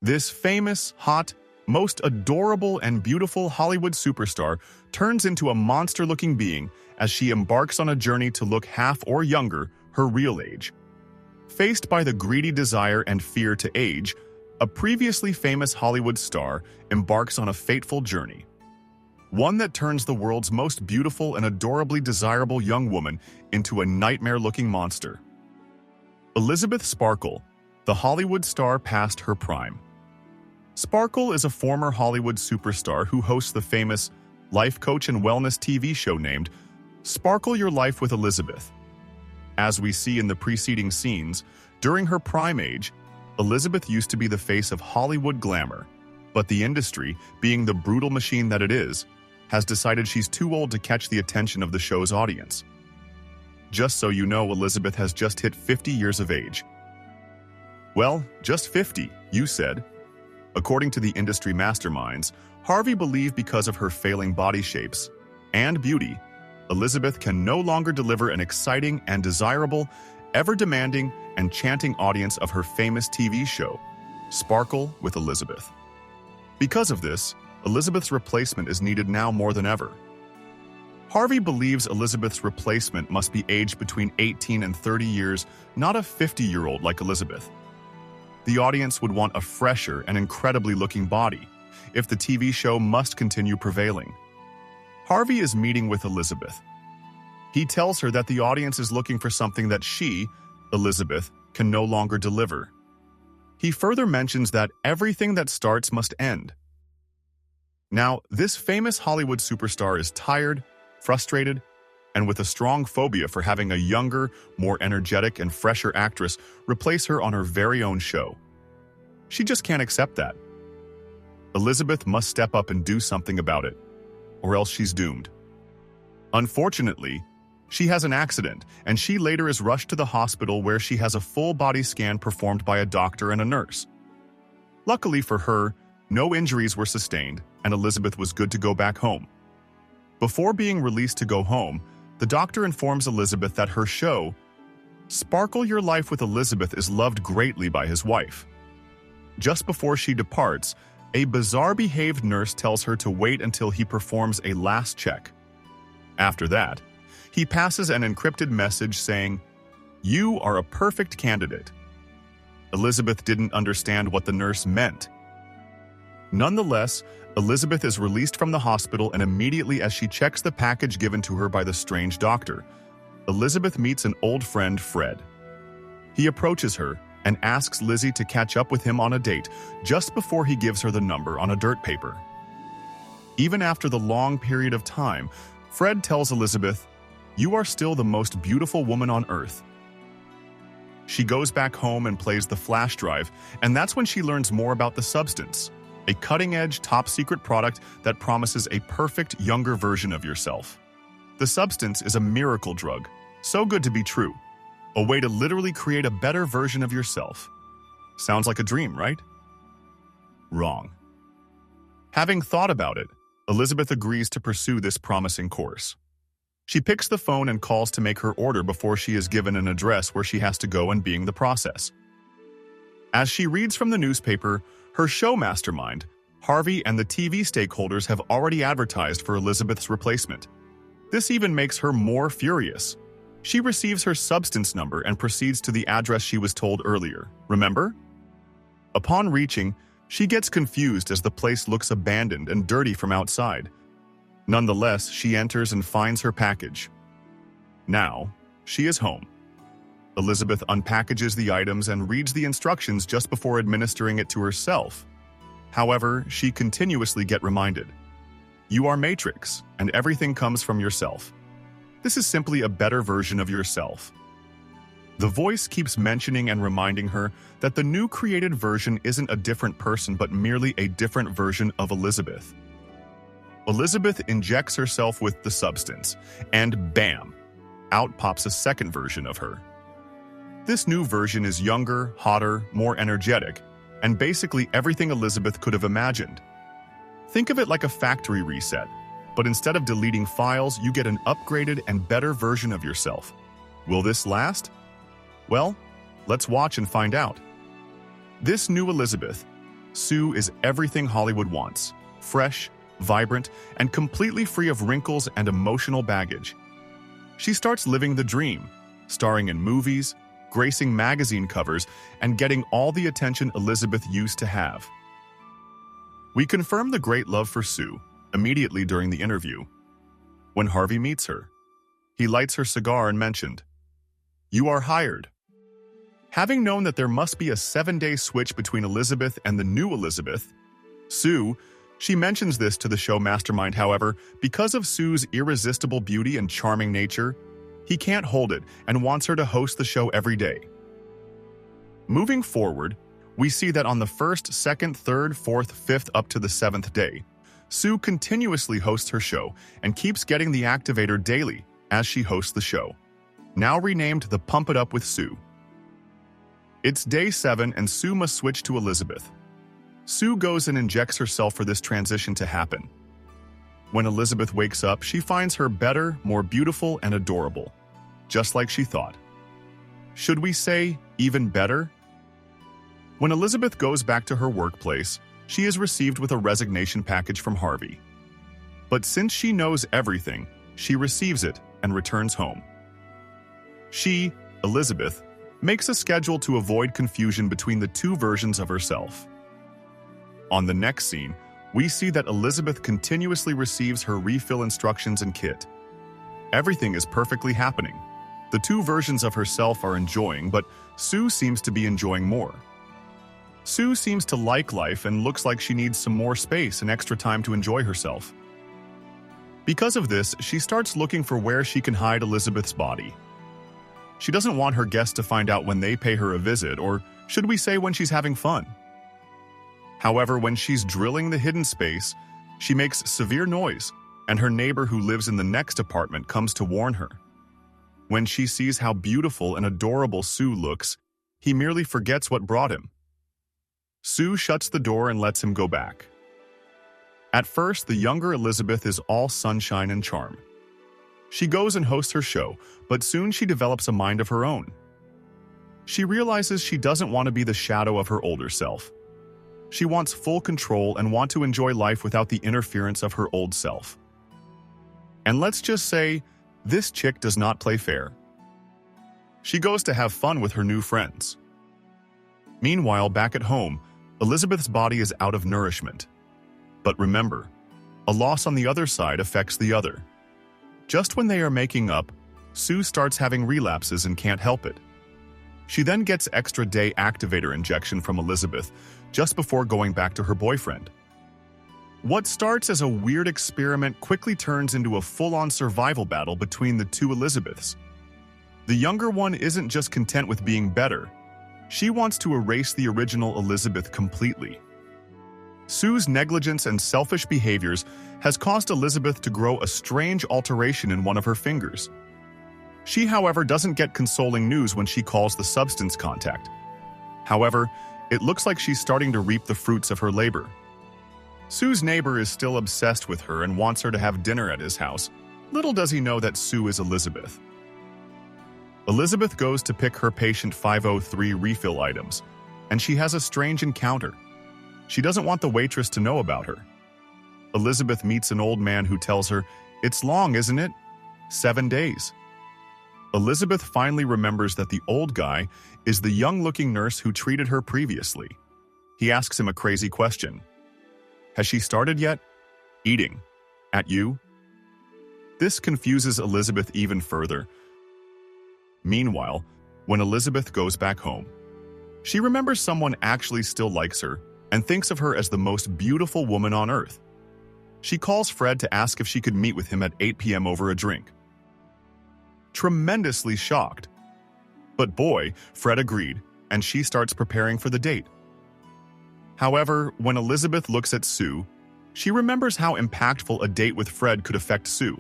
This famous, hot, most adorable and beautiful Hollywood superstar turns into a monster-looking being as she embarks on a journey to look half or younger her real age. Faced by the greedy desire and fear to age, a previously famous Hollywood star embarks on a fateful journey. One that turns the world's most beautiful and adorably desirable young woman into a nightmare-looking monster. Elizabeth Sparkle, the Hollywood star past her prime. Sparkle is a former Hollywood superstar who hosts the famous life coach and wellness TV show named Sparkle Your Life with Elizabeth. As we see in the preceding scenes, during her prime age, Elizabeth used to be the face of Hollywood glamour, but the industry, being the brutal machine that it is, has decided she's too old to catch the attention of the show's audience. Just so you know, Elizabeth has just hit 50 years of age. Well, just 50, you said. According to the industry masterminds, Harvey believed because of her failing body shapes and beauty, Elizabeth can no longer deliver an exciting and desirable, ever-demanding and chanting audience of her famous TV show, Sparkle with Elizabeth. Because of this, Elizabeth's replacement is needed now more than ever. Harvey believes Elizabeth's replacement must be aged between 18 and 30 years, not a 50-year-old like Elizabeth. The audience would want a fresher and incredibly looking body if the TV show must continue prevailing. Harvey is meeting with Elizabeth. He tells her that the audience is looking for something that she, Elizabeth, can no longer deliver. He further mentions that everything that starts must end. Now, this famous Hollywood superstar is tired, frustrated, and with a strong phobia for having a younger, more energetic and fresher actress replace her on her very own show. She just can't accept that. Elizabeth must step up and do something about it, or else she's doomed. Unfortunately, she has an accident, and she later is rushed to the hospital where she has a full body scan performed by a doctor and a nurse. Luckily for her, no injuries were sustained, and Elizabeth was good to go back home. Before being released to go home, the doctor informs Elizabeth that her show, Sparkle Your Life with Elizabeth, is loved greatly by his wife. Just before she departs, a bizarre-behaved nurse tells her to wait until he performs a last check. After that, he passes an encrypted message saying, "You are a perfect candidate." Elizabeth didn't understand what the nurse meant. Nonetheless, Elizabeth is released from the hospital, and immediately as she checks the package given to her by the strange doctor, Elizabeth meets an old friend, Fred. He approaches her and asks Lizzie to catch up with him on a date just before he gives her the number on a dirt paper. Even after the long period of time, Fred tells Elizabeth, "You are still the most beautiful woman on earth." She goes back home and plays the flash drive, and that's when she learns more about the substance, a cutting-edge, top-secret product that promises a perfect, younger version of yourself. The substance is a miracle drug, so good to be true, a way to literally create a better version of yourself. Sounds like a dream, right? Wrong. Having thought about it, Elizabeth agrees to pursue this promising course. She picks the phone and calls to make her order before she is given an address where she has to go and begin the process. As she reads from the newspaper, her show mastermind, Harvey, and the TV stakeholders have already advertised for Elizabeth's replacement. This even makes her more furious. She receives her substance number and proceeds to the address she was told earlier. Remember? Upon reaching, she gets confused as the place looks abandoned and dirty from outside. Nonetheless, she enters and finds her package. Now, she is home. Elizabeth unpackages the items and reads the instructions just before administering it to herself. However, she continuously gets reminded, "You are Matrix, and everything comes from yourself. This is simply a better version of yourself." The voice keeps mentioning and reminding her that the new created version isn't a different person but merely a different version of Elizabeth. Elizabeth injects herself with the substance, and bam, out pops a second version of her. This new version is younger, hotter, more energetic, and basically everything Elizabeth could have imagined. Think of it like a factory reset, but instead of deleting files, you get an upgraded and better version of yourself. Will this last? Well, let's watch and find out. This new Elizabeth, Sue is everything Hollywood wants: fresh, vibrant, and completely free of wrinkles and emotional baggage. She starts living the dream, starring in movies, gracing magazine covers, and getting all the attention Elizabeth used to have. We confirm the great love for Sue immediately during the interview. When Harvey meets her, he lights her cigar and mentioned, "You are hired." Having known that there must be a 7-day switch between Elizabeth and the new Elizabeth, Sue, she mentions this to the show Mastermind. However, because of Sue's irresistible beauty and charming nature, he can't hold it and wants her to host the show every day. Moving forward, we see that on the 1st, 2nd, 3rd, 4th, 5th up to the 7th day, Sue continuously hosts her show and keeps getting the activator daily as she hosts the show, now renamed the Pump It Up with Sue. It's day 7 and Sue must switch to Elizabeth. Sue goes and injects herself for this transition to happen. When Elizabeth wakes up, she finds her better, more beautiful, and adorable, just like she thought. Should we say even better? When Elizabeth goes back to her workplace, she is received with a resignation package from Harvey. But since she knows everything, she receives it and returns home. She, Elizabeth, makes a schedule to avoid confusion between the two versions of herself. On the next scene, we see that Elizabeth continuously receives her refill instructions and kit. Everything is perfectly happening. The two versions of herself are enjoying, but Sue seems to be enjoying more. Sue seems to like life and looks like she needs some more space and extra time to enjoy herself. Because of this, she starts looking for where she can hide Elizabeth's body. She doesn't want her guests to find out when they pay her a visit, or should we say when she's having fun. However, when she's drilling the hidden space, she makes severe noise, and her neighbor who lives in the next apartment comes to warn her. When she sees how beautiful and adorable Sue looks, he merely forgets what brought him. Sue shuts the door and lets him go back. At first, the younger Elizabeth is all sunshine and charm. She goes and hosts her show, but soon she develops a mind of her own. She realizes she doesn't want to be the shadow of her older self. She wants full control and wants to enjoy life without the interference of her old self. And let's just say, this chick does not play fair. She goes to have fun with her new friends. Meanwhile, back at home, Elizabeth's body is out of nourishment. But remember, a loss on the other side affects the other. Just when they are making up, Sue starts having relapses and can't help it. She then gets extra day activator injection from Elizabeth just before going back to her boyfriend. What starts as a weird experiment quickly turns into a full-on survival battle between the two Elizabeths. The younger one isn't just content with being better. She wants to erase the original Elizabeth completely. Sue's negligence and selfish behaviors has caused Elizabeth to grow a strange alteration in one of her fingers. She, however, doesn't get consoling news when she calls the substance contact. However, it looks like she's starting to reap the fruits of her labor. Sue's neighbor is still obsessed with her and wants her to have dinner at his house. Little does he know that Sue is Elizabeth. Elizabeth goes to pick her patient 503 refill items, and she has a strange encounter. She doesn't want the waitress to know about her. Elizabeth meets an old man who tells her, "It's long, isn't it? 7 days." Elizabeth finally remembers that the old guy is the young-looking nurse who treated her previously. He asks him a crazy question. "Has she started yet? Eating. At you?" This confuses Elizabeth even further. Meanwhile, when Elizabeth goes back home, she remembers someone actually still likes her and thinks of her as the most beautiful woman on earth. She calls Fred to ask if she could meet with him at 8 p.m. over a drink. Tremendously shocked. But boy, Fred agreed, and she starts preparing for the date. However, when Elizabeth looks at Sue, she remembers how impactful a date with Fred could affect Sue.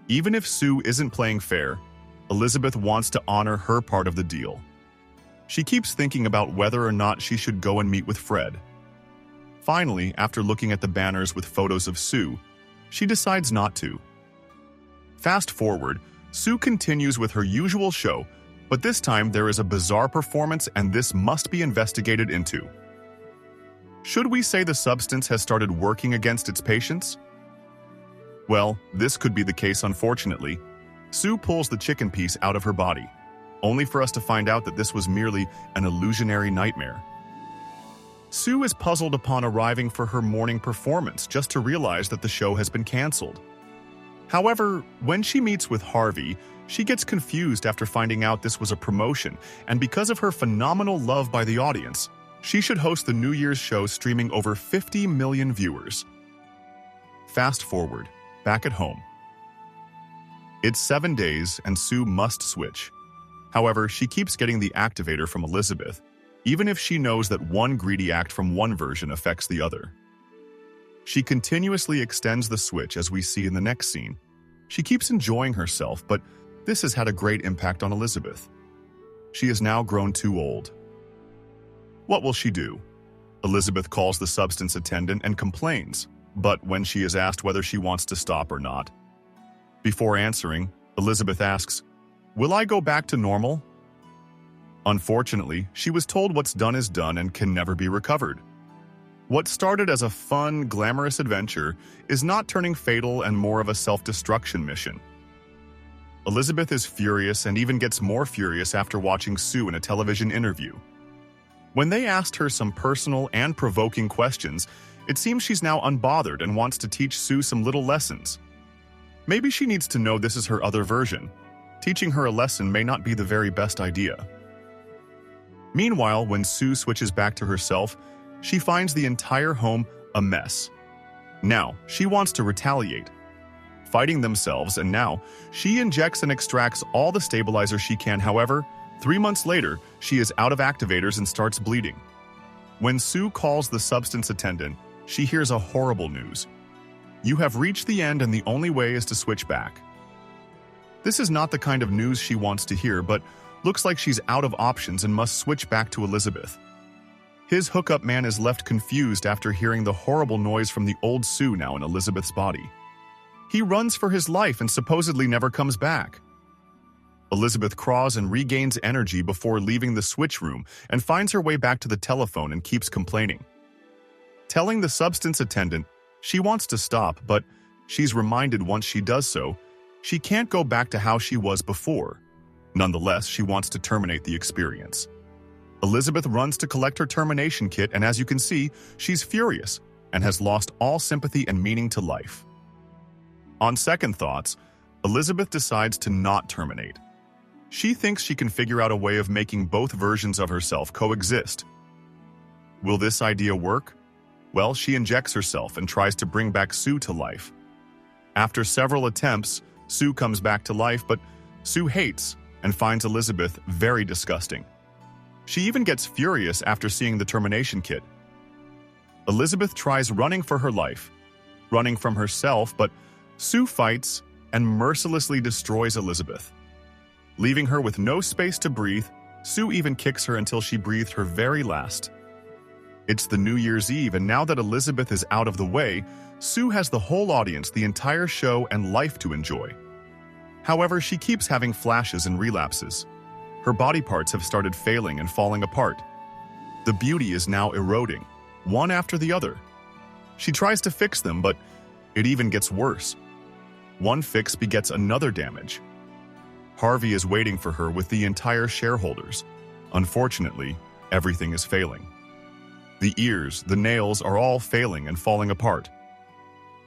Even if Sue isn't playing fair, Elizabeth wants to honor her part of the deal. She keeps thinking about whether or not she should go and meet with Fred. Finally, after looking at the banners with photos of Sue, she decides not to. Fast forward, Sue continues with her usual show, but this time there is a bizarre performance and this must be investigated into. Should we say the substance has started working against its patients? Well, this could be the case, unfortunately. Sue pulls the chicken piece out of her body, only for us to find out that this was merely an illusionary nightmare. Sue is puzzled upon arriving for her morning performance just to realize that the show has been canceled. However, when she meets with Harvey, she gets confused after finding out this was a promotion, and because of her phenomenal love by the audience, she should host the New Year's show streaming over 50 million viewers. Fast forward, back at home. It's 7 days and Sue must switch. However, she keeps getting the activator from Elizabeth, even if she knows that one greedy act from one version affects the other. She continuously extends the switch as we see in the next scene. She keeps enjoying herself, but this has had a great impact on Elizabeth. She has now grown too old. What will she do? Elizabeth calls the substance attendant and complains, but when she is asked whether she wants to stop or not. Before answering, Elizabeth asks, "Will I go back to normal?" Unfortunately, she was told what's done is done and can never be recovered. What started as a fun, glamorous adventure is not turning fatal and more of a self-destruction mission. Elizabeth is furious and even gets more furious after watching Sue in a television interview. When they asked her some personal and provoking questions, it seems she's now unbothered and wants to teach Sue some little lessons. Maybe she needs to know this is her other version. Teaching her a lesson may not be the very best idea. Meanwhile, when Sue switches back to herself, she finds the entire home a mess. Now, she wants to retaliate, fighting themselves, and now she injects and extracts all the stabilizer she can. However, 3 months later, she is out of activators and starts bleeding. When Sue calls the substance attendant, she hears a horrible news. "You have reached the end and the only way is to switch back." This is not the kind of news she wants to hear, but looks like she's out of options and must switch back to Elizabeth. His hookup man is left confused after hearing the horrible noise from the old Sue now in Elizabeth's body. He runs for his life and supposedly never comes back. Elizabeth crawls and regains energy before leaving the switch room and finds her way back to the telephone and keeps complaining. Telling the substance attendant she wants to stop, but she's reminded once she does so, she can't go back to how she was before. Nonetheless, she wants to terminate the experience. Elizabeth runs to collect her termination kit, and as you can see, she's furious and has lost all sympathy and meaning to life. On second thoughts, Elizabeth decides to not terminate. She thinks she can figure out a way of making both versions of herself coexist. Will this idea work? Well, she injects herself and tries to bring back Sue to life. After several attempts, Sue comes back to life, but Sue hates and finds Elizabeth very disgusting. She even gets furious after seeing the termination kit. Elizabeth tries running for her life, running from herself, but Sue fights and mercilessly destroys Elizabeth. Leaving her with no space to breathe, Sue even kicks her until she breathed her very last. It's the New Year's Eve, and now that Elizabeth is out of the way, Sue has the whole audience, the entire show, and life to enjoy. However, she keeps having flashes and relapses. Her body parts have started failing and falling apart. The beauty is now eroding, one after the other. She tries to fix them, but it even gets worse. One fix begets another damage. Harvey is waiting for her with the entire shareholders. Unfortunately, everything is failing. The ears, the nails are all failing and falling apart.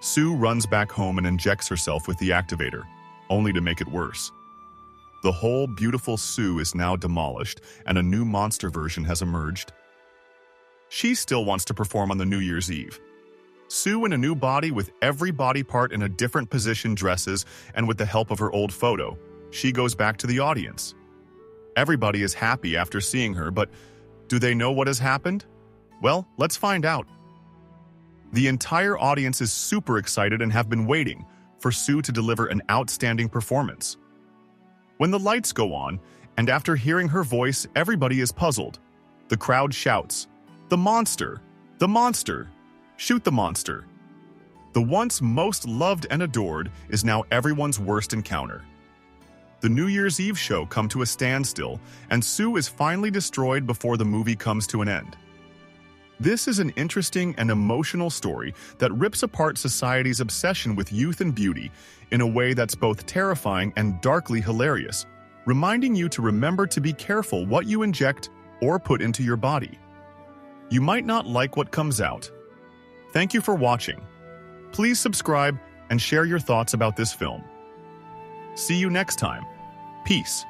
Sue runs back home and injects herself with the activator, only to make it worse. The whole beautiful Sue is now demolished, and a new monster version has emerged. She still wants to perform on the New Year's Eve. Sue in a new body with every body part in a different position dresses, and with the help of her old photo, she goes back to the audience. Everybody is happy after seeing her, but do they know what has happened? Well, let's find out. The entire audience is super excited and have been waiting for Sue to deliver an outstanding performance. When the lights go on, and after hearing her voice, everybody is puzzled. The crowd shouts, "The monster! The monster! Shoot the monster!" The once most loved and adored is now everyone's worst encounter. The New Year's Eve show comes to a standstill, and Sue is finally destroyed before the movie comes to an end. This is an interesting and emotional story that rips apart society's obsession with youth and beauty in a way that's both terrifying and darkly hilarious, reminding you to remember to be careful what you inject or put into your body. You might not like what comes out. Thank you for watching. Please subscribe and share your thoughts about this film. See you next time. Peace.